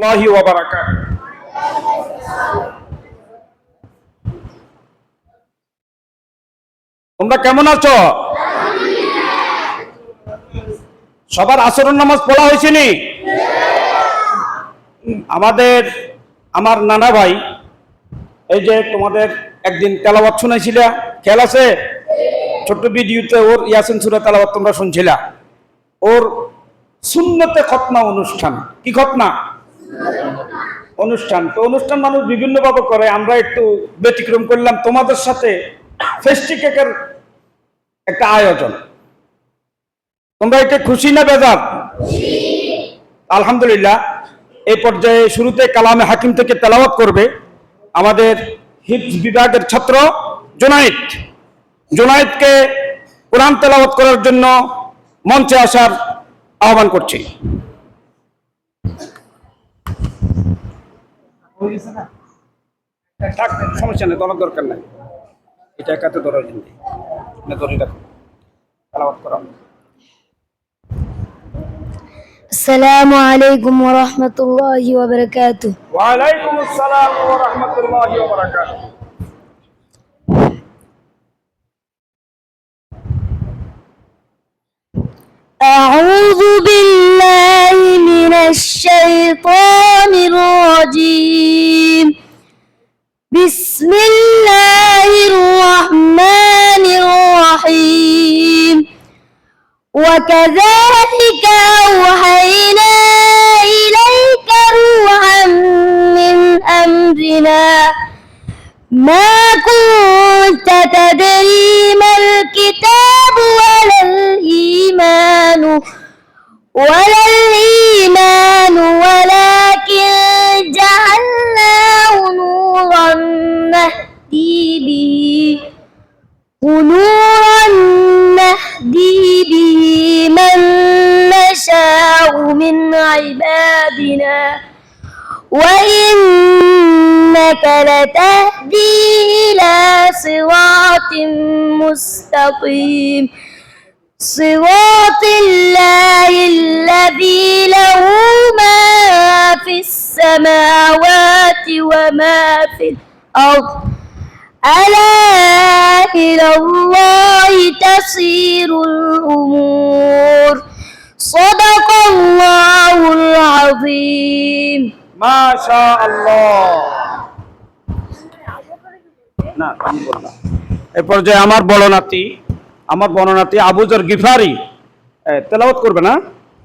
রাহমাতুল্লাহি ওয়া বারাকাতুহু। তোমরা কেমন আছো? সবার আসরের নামাজ পড়া হয়েছে নি? আমার নানা ভাই এই যে তোমাদের একদিন তেলাওয়াত শুনাইছিল, খেয়াল আছে? ছোট্ট ভিডিওতে ওর ইয়াসিন সূরা তেলাওয়াত তোমরা শুনছিলা। ওর সুন্নতে খতনা অনুষ্ঠান। কি খতনা অনুষ্ঠান? তো অনুষ্ঠান মানুষ বিভিন্নভাবে করে, আমরা একটু ব্যতিক্রম করলাম, তোমাদের সাথে ফেস্টি কেকের একটা আয়োজন। তোমরা এটা খুশি না বেজার? আলহামদুলিল্লাহ। এই পর্যায়ে শুরুতে কালামে হাকিম থেকে তেলাওয়াত করবে আমাদের হিফজ বিভাগের ছাত্র জোনায়েদকে কোরআন তেলাওয়াত করার জন্য মঞ্চে আসার আহ্বান করছি। সমস্যা নেই, ধরার দরকার নাই, এটা একাতে ধরার জন্য ধরে রাখো, তেলাওয়াত করা। السلام عليكم ورحمة الله وبركاته. وعليكم السلام ورحمة الله وبركاته. أعوذ بالله من الشيطان الرجيم. بسم الله الرحمن الرحيم. وكذلك أوحينا إليك روحا من أمرنا ما كنت تدري ما الكتاب ولا الإيمان ولكن جعلناه نورا نهدي به من نشاء من عبادنا وإنك لتهدي إلى صراط مستقيم صراط الله الذي له ما في السماوات وما في الأرض ألا إلى الله تصير الأمور صدق الله العظيم. ما شاء الله. না আমি বললাম এই পর্যায়ে আমার বর্ণনাতি আবু যর গিফারি তেলাওয়াত করবে না?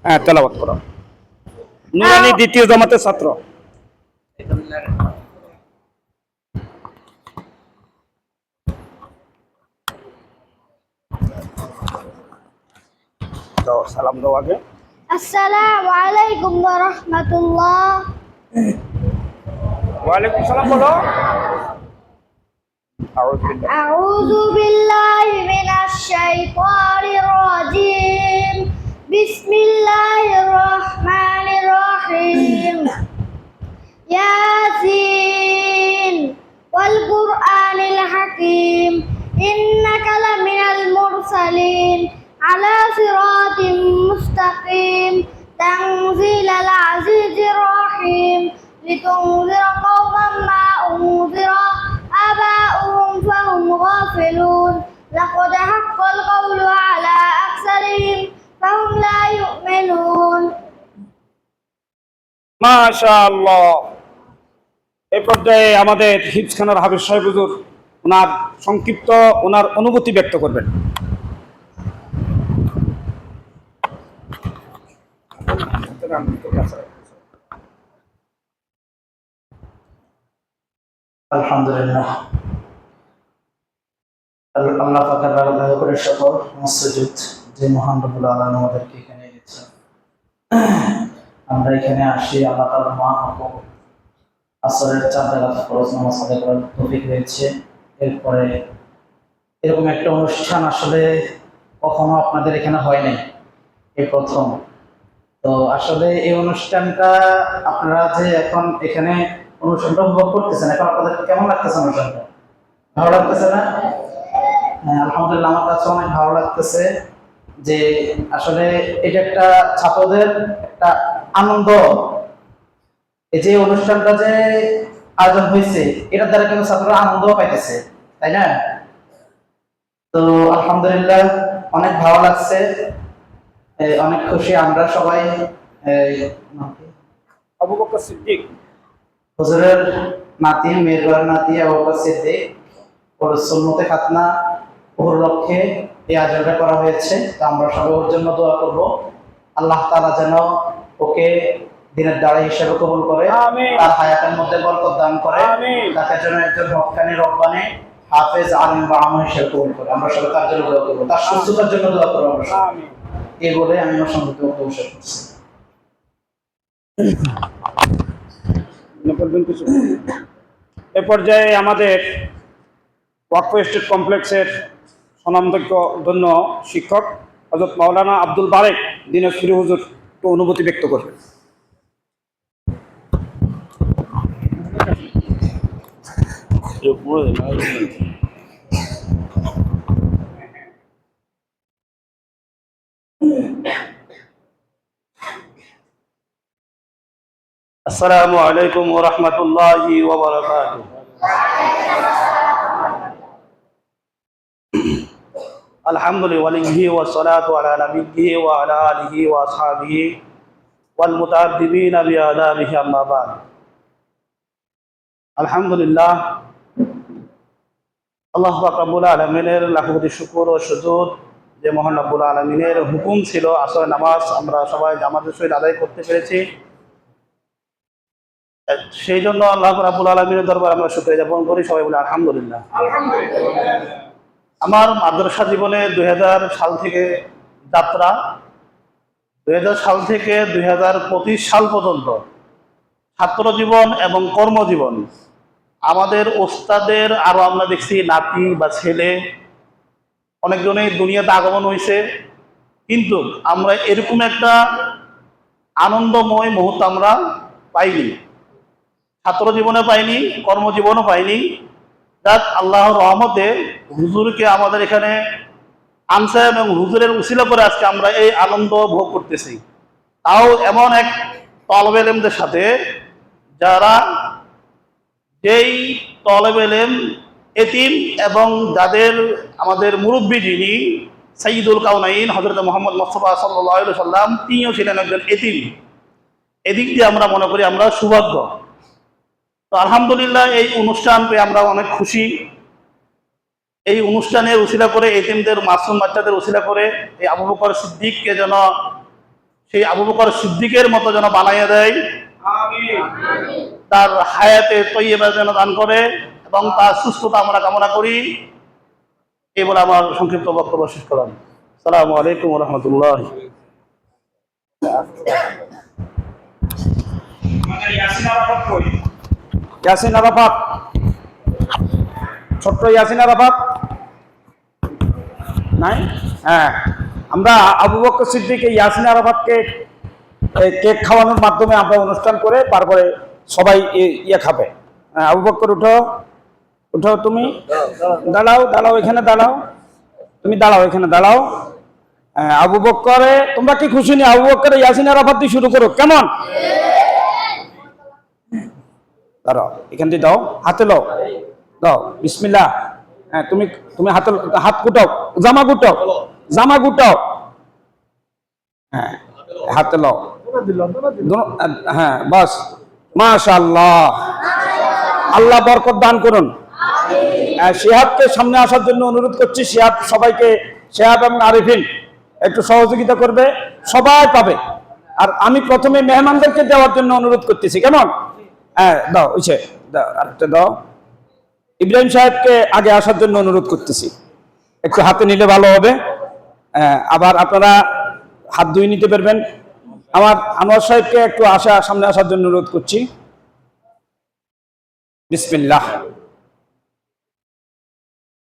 হ্যাঁ, তেলাওয়াত করো। নুরানি দ্বিতীয় জামাতের ছাত্র। সালাম দাও আগে। আসসালামু আলাইকুম ওয়া রাহমাতুল্লাহ। ওয়া আলাইকুম সালাম বলো। أعوذ بالله من الشيطان الرجيم. بسم الله الرحمن الرحيم. ياسين والقرآن الحكيم إنك لمن المرسلين على صراط مستقيم تنزيل العزيز الرحيم لتنذر قوما ما أنذر آباؤهم فهم غافلون لقد حق القول على أكثرهم فهم لا يؤمنون. মাশাআল্লাহ। এই পর্যায়ে আমাদের হিফজখানার হাফেজ সাহেব হুজুর ওনার সংক্ষিপ্ত ওনার অনুভূতি ব্যক্ত করবেন। আলহামদুলিল্লাহ, আল্লাহ পাকের দয়া করে সকল মুসজিদ যে মহান রব্বুল আলামিন আমাদেরকে এখানে এনেছেন, আমরা এখানে আসি আল্লাহ তাআলার মহান হুকুম আসরের 4 রাকাত ফরজ নামাজ আদায় করার তৌফিক হয়েছে। এরপরে এরকম একটা অনুষ্ঠান আসলে কখনো আপনাদের এখানে হয় নাই, এই প্রথম। তো আসলে এই অনুষ্ঠানটা আপনারা যে এখন এখানে অনুষ্ঠানটা উপভোগ করতেছেন, এখন আপনাদের কেমন লাগতেছে? অনুষ্ঠানটা ভালো লাগতেছে না? হ্যাঁ, আলহামদুলিল্লাহ, আমার কাছে অনেক ভালো লাগতেছে যে আসলে এটা একটা ছাত্রদের একটা আনন্দ। এই যে অনুষ্ঠানটা যে আয়োজন হয়েছে এটার দ্বারা কিন্তু ছাত্ররা আনন্দ পাইতেছে, তাই না? তো আলহামদুলিল্লাহ অনেক ভালো লাগছে, অনেক খুশি আমরা সবাই। আবু বকর সিদ্দিক হুজুরের নাতি, মেয়ের নাতি আবু বকর সিদ্দিক ওর সুন্নতে খাতনা ওর লক্ষ্যে এই আয়োজনটা করা হয়েছে। তো আমরা সবাই ওর জন্য দোয়া করব, আল্লাহ তাআলা যেন ওকে দিনের দাঁড়াই হিসেবে কবুল করে, আমিন। তার হায়াতের মধ্যে বরকত দান করে, আমিন। তাকে যেন একজন হক্কানি রব্বানি হাফেজ আলিম বা আমল হিসেবে কবুল করে। আমরা সবাই তার জন্য দোয়া করবো, তার সুস্থতার জন্য দোয়া করবো আমরা সবাই। আমিন। এই বলে আমি আমার সংক্ষিপ্ত বক্তব্য শেষ করছি। এ পর্যায়ে আমাদের ওয়াকফ এস্টেট কমপ্লেক্সের স্বনামধন্য শিক্ষক হযরত মাওলানা আব্দুল বারেক দিনাজপুরি হুজুর একটু অনুভূতি ব্যক্ত করবেন। আসসালামু আলাইকুম ওয়া রাহমাতুল্লাহি ওয়া বারাকাতুহু। আলহামদুলিল্লাহি ওয়া সালাতু আলা নাবিয়্যিহি ওয়া আলা আলিহি ওয়া আসহাবিহি ওয়াল মুতাআদ্দিবিনা বিআদাবিহি আম্মা বা'দ। আলহামদুলিল্লাহ, আল্লাহ পাক রব্বুল আলামিনের লাখ কোটি শুকর ও সুজুদ যে মহান রব্বুল আলামিনের হুকুম ছিল আসরের নামাজ আমরা সবাই জামাতের সহিত আদায় করতে পেরেছি। সেই জন্য আল্লাহ রাব্বুল আলামিনের দরবার আমরা শুকরিয়া জ্ঞাপন করি, সবাই বলে আলহামদুলিল্লাহ। আমার মাদ্রাসা জীবনে 2000 সাল থেকে যাত্রা, 2000 সাল থেকে 2025 সাল পর্যন্ত ছাত্র জীবন এবং কর্মজীবন। আমাদের ওস্তাদের আরো আমরা দেখছি নাতি বা ছেলে অনেকজনেই দুনিয়াতে আগমন হয়েছে, কিন্তু আমরা এরকম একটা আনন্দময় মুহূর্ত আমরা পাইনি, ছাত্র জীবনে পাইনি, কর্মজীবনও পাইনি। যাক আল্লাহর রহমতে হুজুরকে আমাদের এখানে আনছে এবং হুজুরের উসিলা করে আজকে আমরা এই আনন্দ ভোগ করতেছি। তাও এমন এক তলবে ইলমদের সাথে যারা যেই তলবে ইলম এতিম এবং যাদের আমাদের মুরব্বী যিনি সাইয়্যিদুল কাউনাইন হযরত মুহাম্মদ মুস্তাফা সাল্লাল্লাহু আলাইহি ওয়াসাল্লাম তিনিও ছিলেন একজন এতিম। এদিক দিয়ে আমরা মনে করি আমরা সৌভাগ্য। তো আলহামদুলিল্লাহ এই অনুষ্ঠান পেয়ে আমরা অনেক খুশি। এই অনুষ্ঠানের উসিলা করে এতিমদের মাসুম বাচ্চাদের উসিলা করে এই আবু বকর সিদ্দিককে যেন সেই আবু বকর সিদ্দিকের মতো যেন বানাইয়া দেয়, তার হায়াতে তৈয়বা যেন দান করে এবং তার সুস্থতা আমরা কামনা করি। এই বলে আমার সংক্ষিপ্ত বক্তব্য শেষ করলাম। আসসালামু আলাইকুম ওয়া রাহমাতুল্লাহ। ইয়াসিন আরাফাত, ছোট্ট ইয়াসিন আরাফাত নাই? হ্যাঁ, আমরা আবু বকর সিদ্দিক ইয়াসিন আরাফাতকে কেক খাওয়ানোর মাধ্যমে আমরা অনুষ্ঠান করে তারপরে সবাই ইয়ে খাবে। আবু বকর উঠো, উঠো, তুমি দাঁড়াও, দাঁড়াও, এখানে দাঁড়াও, তুমি দাঁড়াও, এখানে দাঁড়াও। আবু বকরে তোমরা কি খুশি নি? আবু বকরে ইয়াসিন আরাফাত দিয়ে শুরু করো, কেমন? দাঁড়াও, এখান দিয়ে দাও, হাতে দাও, দাও, বিসমিল্লাহ। হ্যাঁ, তুমি তুমি হাতে হাত গুটাও, জামা গুটাও, জামা গুটাও। হ্যাঁ, হাতে লাও, হ্যাঁ, বাস, মাশাআল্লাহ, আল্লাহ বরকত দান করুন। শিহাবকে সামনে আসার জন্য অনুরোধ করছি। শিহাব সবাইকে, শিহাব এবং আরিফিন একটু সহযোগিতা করবে, সবাই পাবে। আর আমি প্রথমে মেহমানদেরকে দেওয়ার জন্য অনুরোধ করতেছি, কেমন? হ্যাঁ, দাও, ওইছে দাও, আরেকটা দাও। ইব্রাহিম সাহেবকে আগে আসার জন্য অনুরোধ করতেছি, একটু হাতে নিলে ভালো হবে। আবার আপনারা হাত ধুয়ে নিতে পারবেন। আমার আনোয়ার সাহেবকে একটু সামনে আসার জন্য অনুরোধ করছি। বিসমিল্লাহ।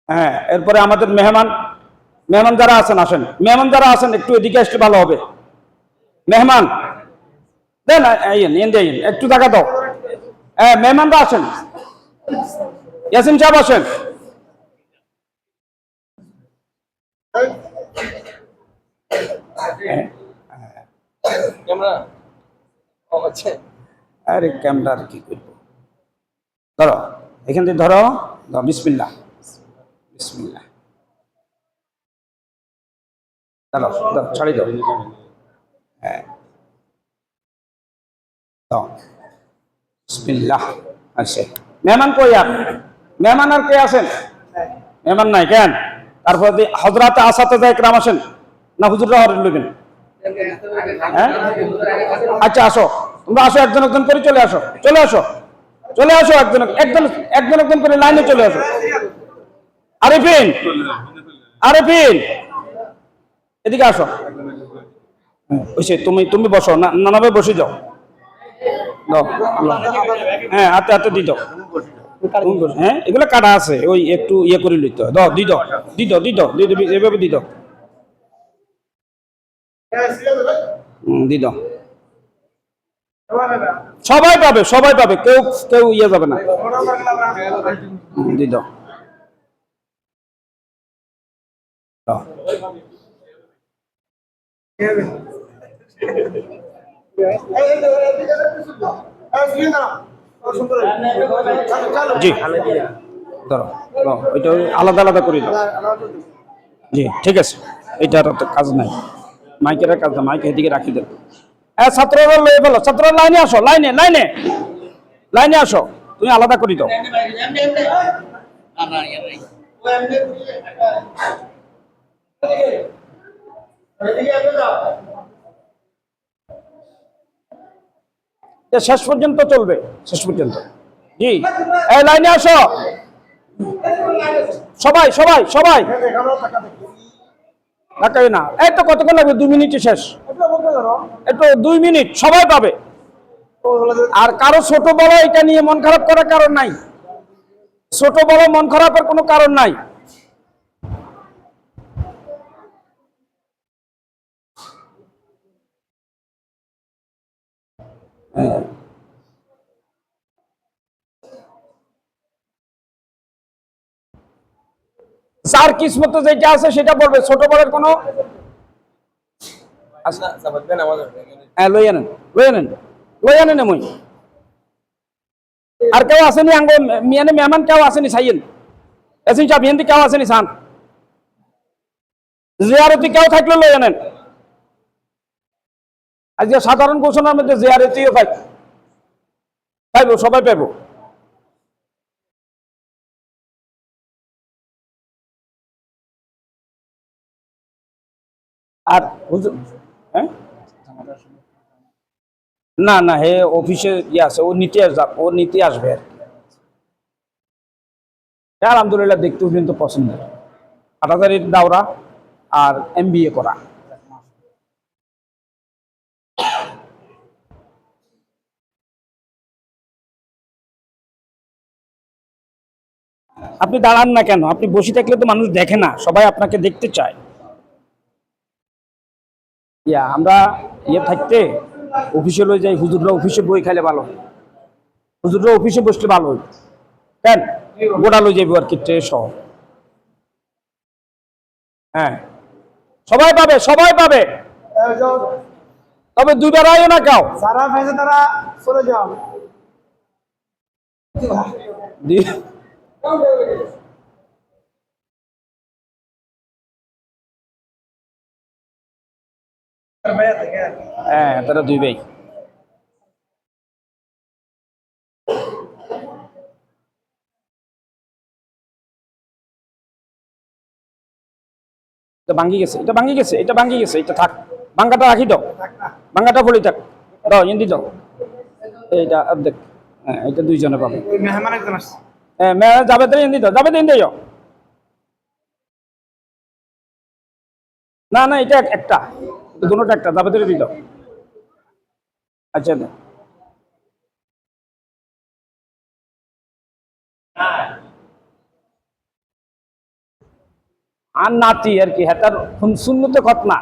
হ্যাঁ, এরপরে আমাদের মেহমান যারা আছেন আসেন, মেহমান যারা আছেন একটু এদিকে আসলে ভালো হবে। মেহমান দেন, একটু জায়গা দাও। হ্যাঁ, মেহমানরা আসেন, ইয়াসিন সাহেব আসেন। আরে ক্যামেরা আর কি করবো, ধরো এখান থেকে ধরো, বিসমিল্লাহ বিসমিল্লাহ, ধরো দাও, ছাড়ি দাও, হ্যাঁ দাও, বিসমিল্লাহ। আচ্ছা, মেহমান কই আর, মেহমান আর কে আছেন? মেহমান নাই কেন? তারপর হজরাতে আসাতে যায় একরাম আসেন না, হুজুররা হরে লইবেন? হ্যাঁ আচ্ছা আসো, তোমরা আসো, একজন একজন করে চলে আসো, চলে আসো, চলে আসো, একজন একজন একজন একজন করে লাইনে চলে আসো। আরিফিন, আরিফিন এদিকে আসো। ওইসে তুমি তুমি বসো না, নানাবে বসে যাও, দাও, হ্যাঁ হাতে হাতে দিয়ে দাও। হ্যাঁ এগুলো কাটা আছে, ওই একটু ইয়ে করে লইতে হয়, দাও দি দাও, দি দাও, দি দাও, এভাবে দি দাও, দি দাও। সবাই পাবে, সবাই পাবে, কেউ কেউ ইয়ে যাবে না, দি দাও, দাও। জি ধরো, ওইটা আলাদা আলাদা করে দাও। জি ঠিক আছে, এটার তো কাজ নাই, মাইকের কাজ না, মাইক এদিকে রাখি দেন। হ্যাঁ ছাত্ররা লয়ে ফেলো, ছাত্ররা লাইনে আসো, লাইনে লাইনে লাইনে আসো, তুমি আলাদা করে দাও। শেষ পর্যন্ত চলবে, শেষ পর্যন্ত। জি এই লাইনে আসো, সবাই সবাই সবাই, ঢাকাই না, এই তো কতক্ষণ লাগবে? 2 মিনিটে শেষ, একটু 2 মিনিট, সবাই পাবে। আর কারো ছোট বড় এটা নিয়ে মন খারাপ করার কারণ নাই, ছোট বড় মন খারাপের কোনো কারণ নাই। যার কিসমতে যেটা আছে সেটা বলবে, ছোট বড়ের কোনো লই আনেন, লই আনেন, লই আনেন এমন। আর কেউ আসেনি আঙ্গ মিয়ানে মেহমান, কেউ আসেনি সাইয়েন এসিন চাপ হিন্দি, কেউ আসেনি সান জিয়ারতি, কেউ থাকলে লই আনেন। আজকে সাধারণ ঘোষণার মধ্যে জিয়ারতিও পাইব, সবাই পাইব। আর হ্যাঁ না না, হে অফিসে ইয়ে আছে, ও নিতে ও নিতে আসবে আর কি। আলহামদুলিল্লাহ দেখতেও কিন্তু পছন্দের, 8,000 দাওরা আর MBA করা। আপনি দাঁড়ান না কেন? আপনি বসে থাকলে তো মানুষ দেখে না, সবাই আপনাকে দেখতে চায়। ইয়া আমরা ইয়ে থাকতে অফিসে লই যাই, হুজুররা অফিসে বই খাইলে ভালো, হুজুররা অফিসে বসলে ভালো হই, কেন গোটা লই যাইব আর কি, ট্রে সহ। হ্যাঁ সবাই পাবে, সবাই পাবে, তবে 2বার আইও না কেউ, যারা পাইছে তারা চলে যাও। হ্যাঁ তারা 2 ভাই। এটা ভাঙ্গি গেছে, এটা ভাঙ্গি গেছে, এটা ভাঙ্গি গেছে, এটা থাক, ভাঙ্গাটা রাখি দাও, ভাঙ্গাটা ফলি থাক, দাও ইন্দি দাও, এইটা অর্ধেক। হ্যাঁ এটা 2 জনে পাবে। ওই মেহমান একজন আসছে। হ্যাঁ যাবে তো ইন্দি দাও, যাবে তো ইন্দি দাও। না না এটা একটা, দুটোটা একটা, যাবে ধরে দিল। আচ্ছা না আর নাতি আর কি, হ্যাঁ তার শূন্যতে খতনা।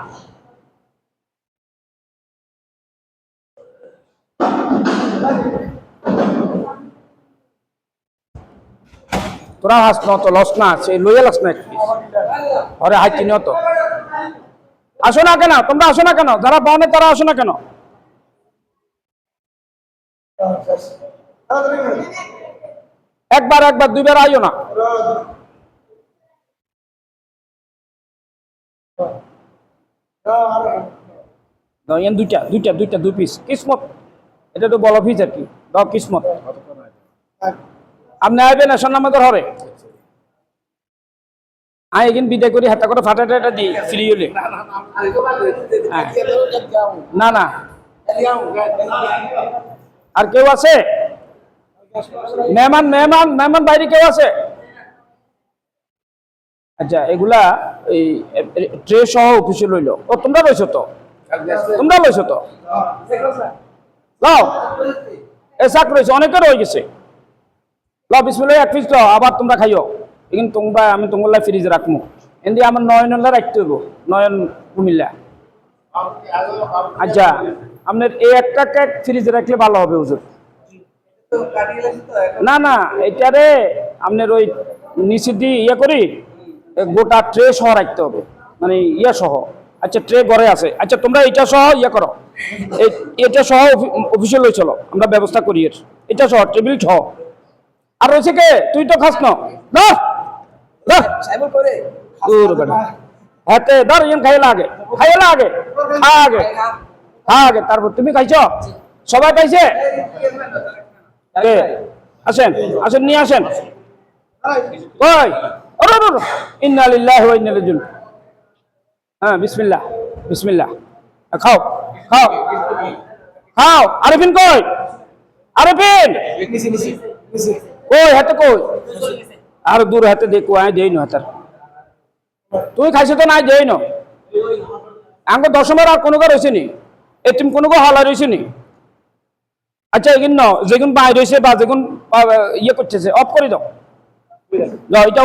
তোরা হাস ন তো লস না আছে, লইয়া লাস না একটু ঘরে হাইতি নিও তো। আসো না কেন তোমরা, আসো না কেন? যারা পাওনে তারা আসো না কেন? একবার দুইবার আইও না। দুইটা 2 পিস কিসমত, এটা তো বড় পিস আর কি, দাও কিসমত। আপনি আইবেন এসন আমাদের হরে আই এগিন বিদায় করি হাতে করে ফাটাটা দিই ফ্রি হলে। না না আর কেউ আছে? মেহমান বাইরে কেউ আছে? আচ্ছা এগুলা এই ট্রে সহ অফিসে লইল। ও তোমরা লইছো তো? লাও এ শাক রয়েছে, অনেকের হয়ে গেছে। লাও বিসমিল্লাহ, 1 পিস দাও, আবার তোমরা খাইও। কিন্তু তোমরা আমি তোমার ফ্রিজে রাখবো, এমনি আমার নয়নলা রাখতে হইব, নয়ন কুমিল্লা। আচ্ছা আপনার এই একটা কেক ফ্রিজে রাখলে ভালো হবে হুজুর। না এটারে আপনার ওই নিচে দিয়ে ইয়ে করি গোটা ট্রে সহ রাখতে হবে, মানে ইয়ে সহ। আচ্ছা ট্রে ঘরে আছে, আচ্ছা তোমরা এটা সহ ইয়ে করো, এটা সহ অফিসে লই চলো, আমরা ব্যবস্থা করি এর। এটা সহ টেবিল সহ। আর রয়েছে কে? তুই তো খাস না হাতে ধর, ইন খাইলা আগে তারপর তুমি খাইছ? সবাই খাইছে? আসেন নিয়ে আসেন। ওই ইন্না লিল্লাহি ওয়া ইন্না ইলাইহি রাজিউন। হ্যাঁ বিসমিল্লাহ খাও। আরিফিন কই? কই হাতে কই? আর দূর হাতে দেখো, আয় দেই না হাতার। তুই খাইছ তো? নাই দেই না। আঙ্গ দশমের আর কোনো রয়েছে নি? এটিম কোনো হলা রয়েছে নি? আচ্ছা এগুন যেগুন বাইরে রয়েছে বা যেগুন ইয়ে করতেছে অফ করে দাও। এটা